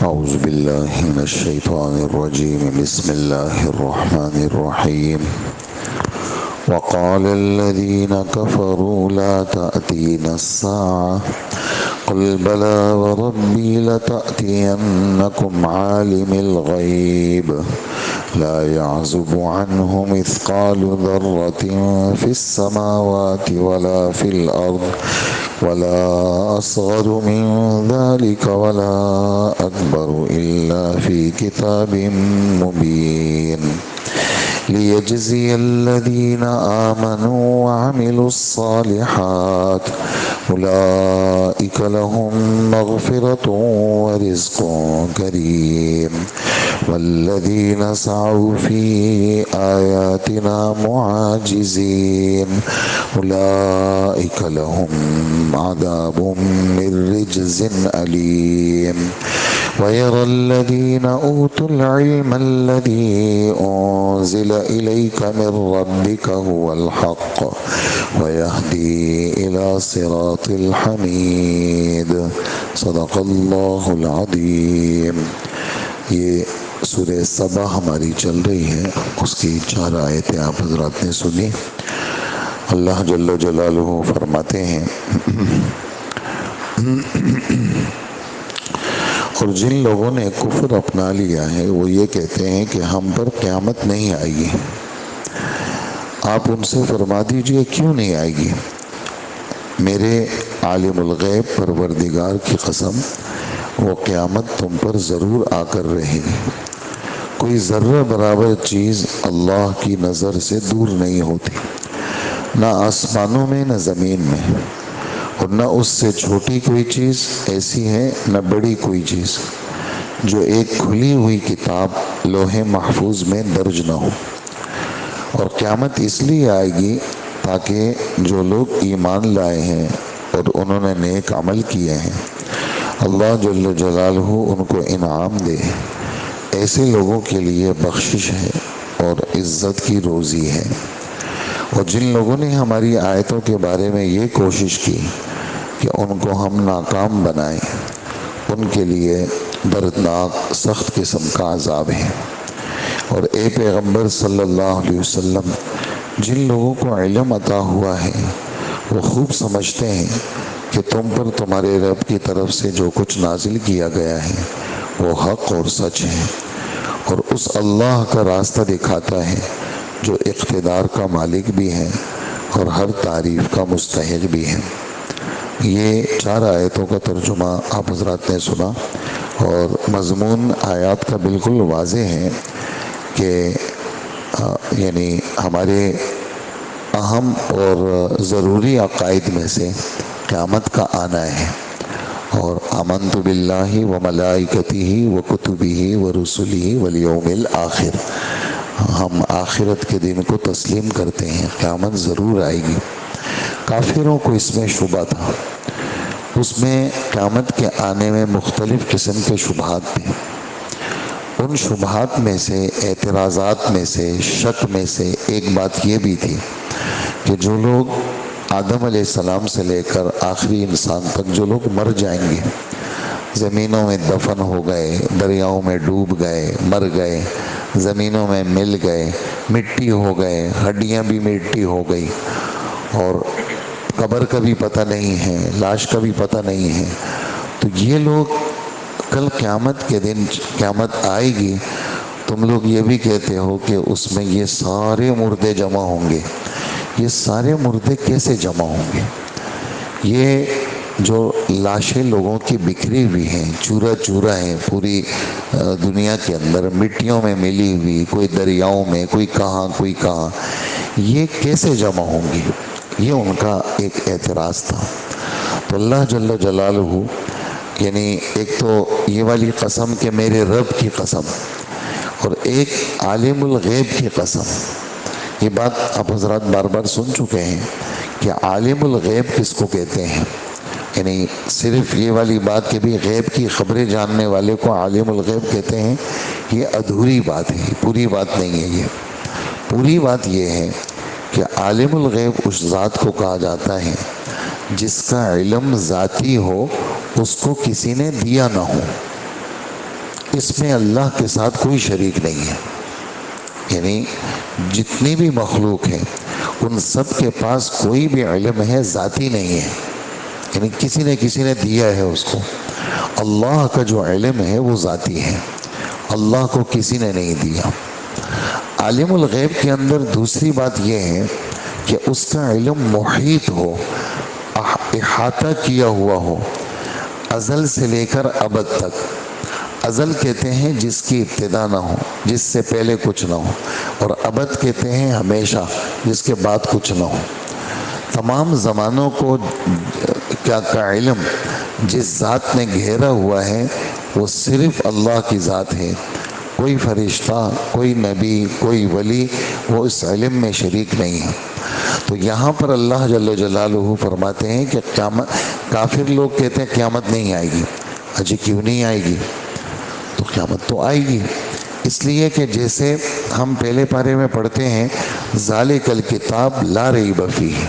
أعوذ بالله من الشيطان الرجيم. بسم الله الرحمن الرحيم. وقال الذين كفروا لا تأتينا الساعة قل بلى وربي لتأتينكم عالم الغيب لا يعزب عنه مثقال ذرة في السماوات ولا في الأرض ولا أصغر من ذلك ولا أكبر إلا في كتاب مبين ليجزي الذين آمنوا وعملوا الصالحات أولئك لهم مغفرة ورزق كريم والذين سعوا في آياتنا معاجزين أولئك لهم عذاب من رجز أليم ويرى الذين أوتوا العلم الذي أنزل إليك من ربك هو الحق ويهدي إلى صراط الحميد صدق اللہ العظیم۔ یہ سورہ سبا ہماری چل رہی ہے، اس کی 4 آیتیں آپ حضرات نے سنی۔ اللہ جل جلالہ فرماتے ہیں اور جن لوگوں نے کفر اپنا لیا ہے وہ یہ کہتے ہیں کہ ہم پر قیامت نہیں آئے گی۔ آپ ان سے فرما دیجئے کیوں نہیں آئے گی؟ میرے عالم الغیب پروردگار کی قسم، وہ قیامت تم پر ضرور آ کر رہے گی۔ کوئی ذرہ برابر چیز اللہ کی نظر سے دور نہیں ہوتی، نہ آسمانوں میں نہ زمین میں، اور نہ اس سے چھوٹی کوئی چیز ایسی ہے نہ بڑی کوئی چیز جو ایک کھلی ہوئی کتاب لوح محفوظ میں درج نہ ہو۔ اور قیامت اس لیے آئے گی تاکہ جو لوگ ایمان لائے ہیں اور انہوں نے نیک عمل کیے ہیں، اللہ جل جلالہ ان کو انعام دے۔ ایسے لوگوں کے لیے بخشش ہے اور عزت کی روزی ہے۔ اور جن لوگوں نے ہماری آیتوں کے بارے میں یہ کوشش کی کہ ان کو ہم ناکام بنائیں، ان کے لیے دردناک سخت قسم کا عذاب ہے۔ اور اے پیغمبر صلی اللہ علیہ وسلم، جن لوگوں کو علم عطا ہوا ہے وہ خوب سمجھتے ہیں کہ تم پر تمہارے رب کی طرف سے جو کچھ نازل کیا گیا ہے وہ حق اور سچ ہے، اور اس اللہ کا راستہ دکھاتا ہے جو اقتدار کا مالک بھی ہے اور ہر تعریف کا مستحق بھی ہے۔ یہ 4 آیتوں کا ترجمہ آپ حضرات نے سنا، اور مضمون آیات کا بالکل واضح ہے کہ یعنی ہمارے اہم اور ضروری عقائد میں سے قیامت کا آنا ہے۔ اور آمنت باللہ و ملائکتہ و کتبہ و رسلہ والیوم الآخر، ہم آخرت کے دن کو تسلیم کرتے ہیں، قیامت ضرور آئے گی۔ کافروں کو اس میں شبہ تھا، اس میں قیامت کے آنے میں مختلف قسم کے شبہات تھے۔ ان شبہات میں سے، اعتراضات میں سے، شک میں سے ایک بات یہ بھی تھی کہ جو لوگ آدم علیہ السلام سے لے کر آخری انسان تک جو لوگ مر جائیں گے، زمینوں میں دفن ہو گئے، دریاؤں میں ڈوب گئے، مر گئے، زمینوں میں مل گئے، مٹی ہو گئے، ہڈیاں بھی مٹی ہو گئی، اور قبر کا بھی پتہ نہیں ہے، لاش کا بھی پتہ نہیں ہے، تو یہ لوگ کل قیامت کے دن قیامت آئے گی، تم لوگ یہ بھی کہتے ہو کہ اس میں یہ سارے مردے جمع ہوں گے۔ یہ سارے مردے کیسے جمع ہوں گے؟ یہ جو لاشیں لوگوں کی بکھری ہوئی ہیں، چورا چورا ہیں پوری دنیا کے اندر، مٹیوں میں ملی ہوئی، کوئی دریاؤں میں، کوئی کہاں کوئی کہاں، یہ کیسے جمع ہوں گی؟ یہ ان کا ایک اعتراض تھا۔ تو اللہ جل جلالہ، یعنی ایک تو یہ والی قسم کہ میرے رب کی قسم، اور ایک عالم الغیب کی قسم۔ یہ بات آپ حضرات بار بار سن چکے ہیں کہ عالم الغیب کس کو کہتے ہیں، یعنی صرف یہ والی بات کہ بھی غیب کی خبریں جاننے والے کو عالم الغیب کہتے ہیں، یہ ادھوری بات ہے، پوری بات نہیں ہے۔ یہ پوری بات یہ ہے کہ عالم الغیب اس ذات کو کہا جاتا ہے جس کا علم ذاتی ہو، اس کو کسی نے دیا نہ ہو۔ اس میں اللہ کے ساتھ کوئی شریک نہیں ہے. یعنی جتنی بھی مخلوق ہیں ان سب کے پاس کوئی بھی علم ہے ذاتی نہیں ہے، یعنی کسی نے دیا ہے اس کو. اللہ کا جو علم ہے وہ ذاتی ہے، اللہ کو کسی نے نہیں دیا. عالم الغیب کے اندر دوسری بات یہ ہے کہ اس کا علم محیط ہو، احاطہ کیا ہوا ہو، ازل سے لے کر ابد تک. ازل کہتے ہیں جس کی ابتدا نہ ہو، جس سے پہلے کچھ نہ ہو، اور ابد کہتے ہیں ہمیشہ، جس کے بعد کچھ نہ ہو. تمام زمانوں کو کا علم جس ذات نے گھیرا ہوا ہے وہ صرف اللہ کی ذات ہے. کوئی فرشتہ، کوئی نبی، کوئی ولی وہ اس علم میں شریک نہیں ہے. تو یہاں پر اللہ جل جلالہ فرماتے ہیں کہ قیامت، کافر لوگ کہتے ہیں قیامت نہیں آئے گی. اجی کیوں نہیں آئے گی؟ تو قیامت تو آئے گی. اس لیے کہ جیسے ہم پہلے پارے میں پڑھتے ہیں ذالک الکتاب لا ریب فیہ،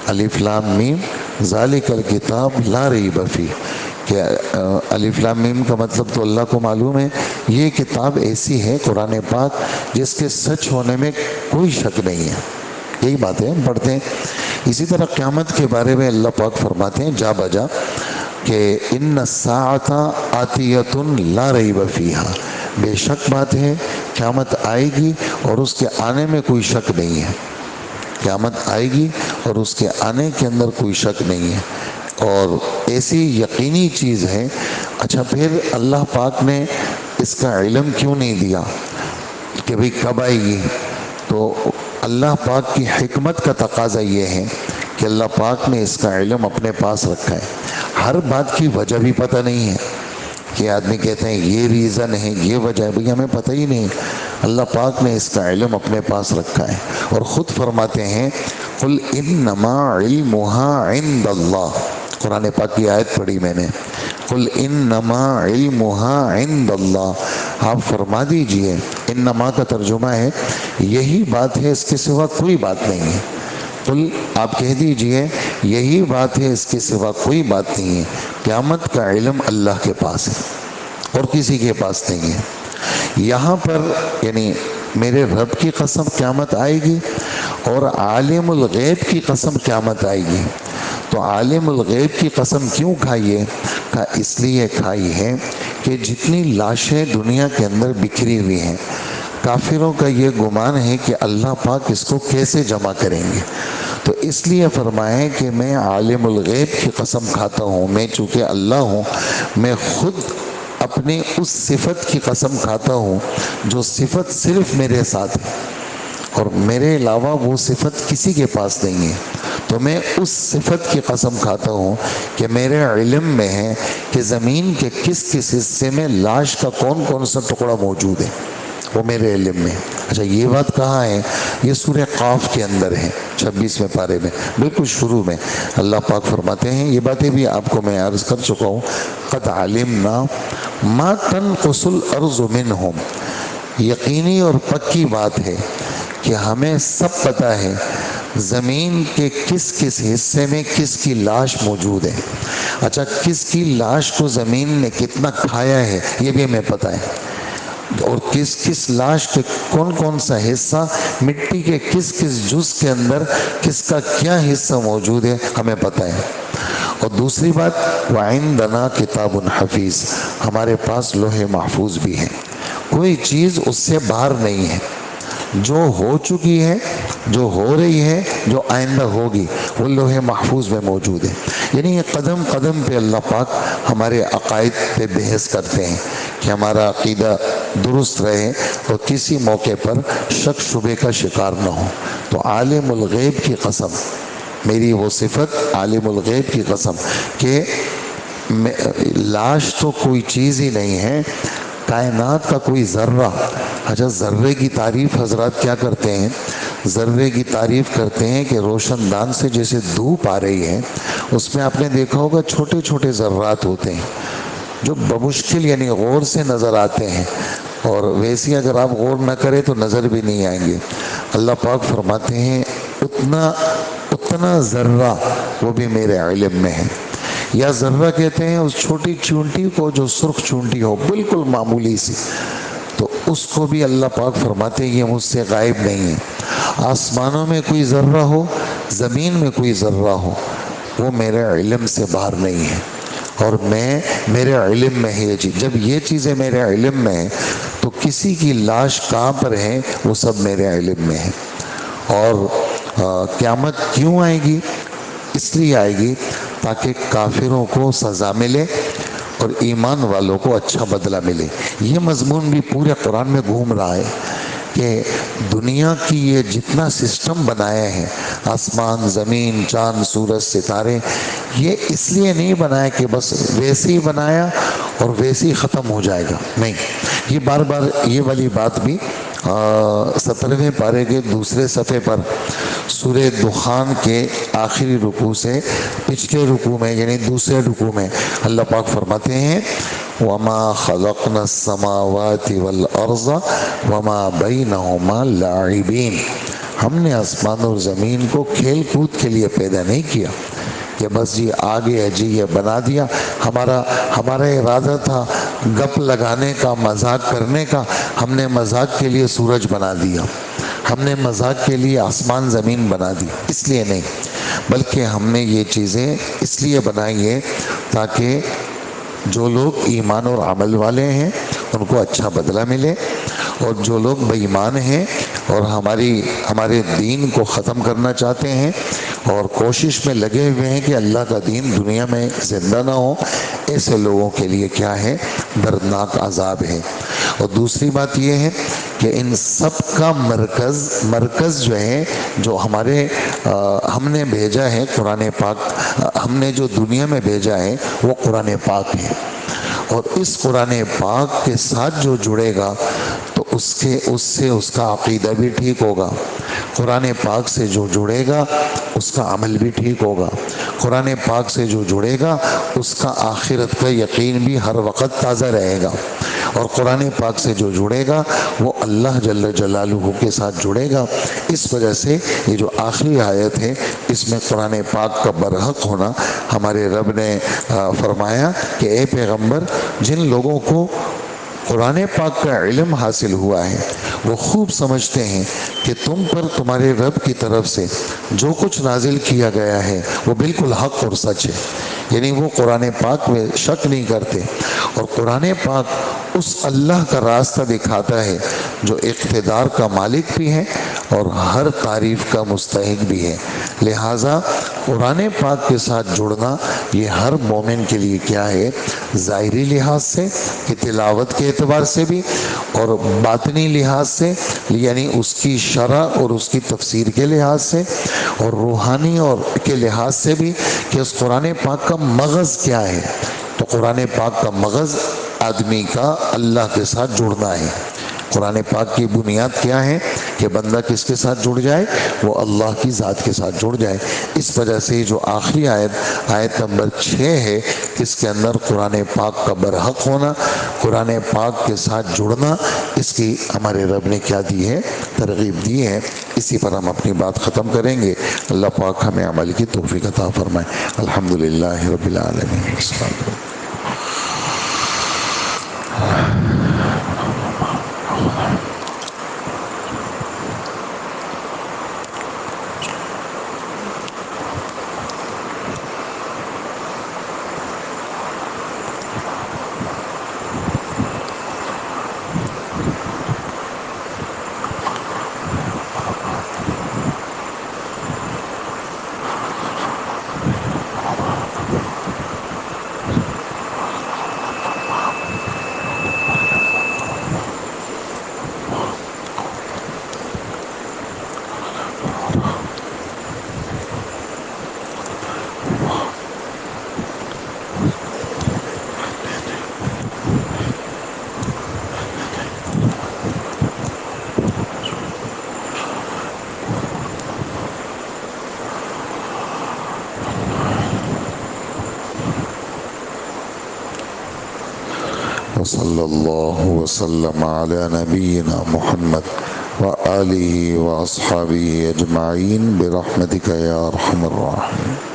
الف لام میم، ذالک الکتاب لا ریب فیہ، کہ الف لام میم کا مطلب تو اللہ کو معلوم ہے. یہ کتاب ایسی ہے قرآن پاک جس کے سچ ہونے میں کوئی شک نہیں ہے. یہی باتیں ہم پڑھتے ہیں. اسی طرح قیامت کے بارے میں اللہ پاک فرماتے ہیں جا بجا کہ ان الساعۃ آتیۃ لا ریب فیہا، بے شک بات ہے قیامت آئے گی اور اس کے آنے میں کوئی شک نہیں ہے. قیامت آئے گی اور اس کے آنے کے اندر کوئی شک نہیں ہے، اور ایسی یقینی چیز ہے. اچھا پھر اللہ پاک نے اس کا علم کیوں نہیں دیا کہ بھئی کب آئے گی؟ تو اللہ پاک کی حکمت کا تقاضا یہ ہے کہ اللہ پاک نے اس کا علم اپنے پاس رکھا ہے. ہر بات کی وجہ بھی پتہ نہیں ہے کہ آدمی کہتے ہیں یہ ریزن ہے، یہ وجہ ہے، بھئی ہمیں پتہ ہی نہیں. اللہ پاک نے اس کا علم اپنے پاس رکھا ہے اور خود فرماتے ہیں قل انما علمها عند اللہ. قرآن پاک کی آیت پڑھی میں نے، قل انما علمها عند اللہ. آپ فرما دیجئے، انما کا ترجمہ ہے یہی بات ہے، اس کے سوا کوئی بات نہیں ہے. قل آپ کہہ دیجئے یہی بات ہے، اس کے سوا کوئی بات نہیں ہے. قیامت کا علم اللہ کے پاس ہے اور کسی کے پاس نہیں ہے. یہاں پر یعنی میرے رب کی قسم قیامت آئے گی اور عالم الغیب کی قسم قیامت آئے گی. تو عالم الغیب کی قسم کیوں کھائیے؟ کہ اس لیے کھائی ہے کہ جتنی لاشیں دنیا کے اندر بکھری ہوئی ہیں، کافروں کا یہ گمان ہے کہ اللہ پاک اس کو کیسے جمع کریں گے. تو اس لیے فرمائیں کہ میں عالم الغیب کی قسم کھاتا ہوں، میں چونکہ اللہ ہوں، میں خود اپنی اس صفت کی قسم کھاتا ہوں جو صفت صرف میرے ساتھ ہے اور میرے علاوہ وہ صفت کسی کے پاس نہیں ہے. تو میں اس صفت کی قسم کھاتا ہوں کہ میرے علم میں ہے کہ زمین کے کس کس حصے میں لاش کا کون کون سا ٹکڑا موجود ہے، وہ میرے علم میں. اچھا یہ بات کہاں ہے؟ یہ سورہ قاف کے اندر ہے، 26ویں پارے میں بالکل شروع میں اللہ پاک فرماتے ہیں. یہ باتیں بھی آپ کو میں عرض کر چکا ہوں. قد علمنا ما تنقص الارض منہم، یقینی اور پکی بات ہے کہ ہمیں سب پتہ ہے زمین کے کس کس حصے میں کس کی لاش موجود ہے. اچھا کس کی لاش کو زمین نے کتنا کھایا ہے یہ بھی ہمیں پتہ ہے، اور کس کس لاش کے کون کون سا حصہ، مٹی کے کس کس جز کے اندر کس کا کیا حصہ موجود ہے ہمیں پتہ ہے. اور دوسری بات وعندنا کتاب حفیظ، ہمارے پاس لوح محفوظ بھی ہے، کوئی چیز اس سے باہر نہیں ہے. جو ہو چکی ہے، جو ہو رہی ہے، جو آئندہ ہوگی، وہ لوح محفوظ میں موجود ہے. یعنی یہ قدم قدم پہ اللہ پاک ہمارے عقائد پہ بحث کرتے ہیں کہ ہمارا عقیدہ درست رہے اور کسی موقع پر شک شبے کا شکار نہ ہو. تو عالم الغیب کی قسم، میری وہ صفت عالم الغیب کی قسم کہ لاش تو کوئی چیز ہی نہیں ہے، کائنات کا کوئی ذرہ. اچھا ذرے کی تعریف حضرات کیا کرتے ہیں؟ ذرے کی تعریف کرتے ہیں کہ روشن دان سے جیسے دھوپ آ رہی ہے، اس میں آپ نے دیکھا ہوگا چھوٹے چھوٹے ذرات ہوتے ہیں جو بمشکل یعنی غور سے نظر آتے ہیں، اور ویسی اگر آپ غور نہ کریں تو نظر بھی نہیں آئیں گے. اللہ پاک فرماتے ہیں اتنا ذرہ وہ بھی میرے علم میں ہے. یا ذرہ کہتے ہیں اس چھوٹی چونٹی کو جو سرخ چونٹی ہو بالکل معمولی سی، تو اس کو بھی اللہ پاک فرماتے ہیں یہ مجھ سے غائب نہیں ہے۔ آسمانوں میں کوئی ذرہ ہو، زمین میں کوئی ذرہ ہو، وہ میرے علم سے باہر نہیں ہے، اور میرے علم میں ہے یہ چیز۔ جب یہ چیزیں میرے علم میں ہیں تو کسی کی لاش کہاں پر ہے وہ سب میرے علم میں ہے۔ اور قیامت کیوں آئے گی؟ اس لیے آئے گی تاکہ کافروں کو سزا ملے اور ایمان والوں کو اچھا بدلہ ملے۔ یہ مضمون بھی پورے قرآن میں گھوم رہا ہے کہ دنیا کی یہ جتنا سسٹم بنایا ہے، آسمان، زمین، چاند، سورج، ستارے، یہ اس لیے نہیں بنایا کہ بس ویسے ہی بنایا اور ویسے ہی ختم ہو جائے گا، نہیں۔ یہ بار بار یہ والی بات بھی 17ویں پارے کے دوسرے صفحے پر سورہ دخان کے آخری رکوع سے پچھلے رکوع میں یعنی دوسرے رکوع میں اللہ پاک فرماتے ہیں وَمَا خَلَقْنَا السَّمَاوَاتِ وَالْأَرْضَ وَمَا بَيْنَهُمَا لَاعِبِينَ۔ ہم نے آسمان اور زمین کو کھیل کود کے لیے پیدا نہیں کیا کہ بس یہ آ گیا جی یہ بنا دیا۔ ہمارا ارادہ تھا گپ لگانے کا، مذاق کرنے کا، ہم نے مذاق کے لیے سورج بنا دیا، ہم نے مذاق کے لیے آسمان زمین بنا دی، اس لیے نہیں، بلکہ ہم نے یہ چیزیں اس لیے بنائی ہے تاکہ جو لوگ ایمان اور عمل والے ہیں ان کو اچھا بدلہ ملے، اور جو لوگ بے ایمان ہیں اور ہمارے دین کو ختم کرنا چاہتے ہیں اور کوشش میں لگے ہوئے ہیں کہ اللہ کا دین دنیا میں زندہ نہ ہو، ایسے لوگوں کے لیے کیا ہے؟ دردناک عذاب ہے۔ اور دوسری بات یہ ہے کہ ان سب کا مرکز جو ہے، جو ہم نے بھیجا ہے قرآن پاک، ہم نے جو دنیا میں بھیجا ہے وہ قرآن پاک ہے، اور اس قرآن پاک کے ساتھ جو جڑے گا تو اس سے اس کا عقیدہ بھی ٹھیک ہوگا، قرآن پاک سے جو جڑے گا اس کا عمل بھی ٹھیک ہوگا، قرآن پاک سے جو جڑے گا اس کا آخرت کا یقین بھی ہر وقت تازہ رہے گا، اور قرآن پاک سے جو جڑے گا وہ اللہ جل جلالہ کے ساتھ جڑے گا۔ اس وجہ سے یہ جو آخری آیت ہے اس میں قرآن پاک کا برحق ہونا، ہمارے رب نے فرمایا کہ اے پیغمبر، جن لوگوں کو قرآن پاک کا علم حاصل ہوا ہے وہ خوب سمجھتے ہیں کہ تم پر تمہارے رب کی طرف سے جو کچھ نازل کیا گیا ہے وہ بالکل حق اور سچ ہے، یعنی وہ قرآن پاک میں شک نہیں کرتے، اور قرآن پاک اس اللہ کا راستہ دکھاتا ہے جو اقتدار کا مالک بھی ہے اور ہر تعریف کا مستحق بھی ہے۔ لہٰذا قرآن پاک کے ساتھ جڑنا یہ ہر مومن کے لیے کیا ہے؟ ظاہری لحاظ سے کہ تلاوت کے اعتبار سے بھی، اور باطنی لحاظ سے یعنی اس کی شرح اور اس کی تفسیر کے لحاظ سے، اور روحانی اور کے لحاظ سے بھی کہ اس قرآن پاک کا مغز کیا ہے۔ تو قرآن پاک کا مغز آدمی کا اللہ کے ساتھ جڑنا ہے۔ قرآن پاک کی بنیاد کیا ہے کہ بندہ کس کے ساتھ جڑ جائے؟ وہ اللہ کی ذات کے ساتھ جڑ جائے۔ اس وجہ سے جو آخری آیت نمبر 6 ہے، اس کے اندر قرآن پاک کا برحق ہونا، قرآن پاک کے ساتھ جڑنا، اس کی ہمارے رب نے کیا دی ہے؟ ترغیب دی ہے۔ اسی پر ہم اپنی بات ختم کریں گے۔ اللہ پاک ہمیں عمل کی توفیق عطا فرمائے۔ الحمدللہ رب العالمین۔ وصلی اللہ وسلم علی نبینا محمد وآلہ واصحابہ اجمعین برحمتک یا ارحم الراحمین۔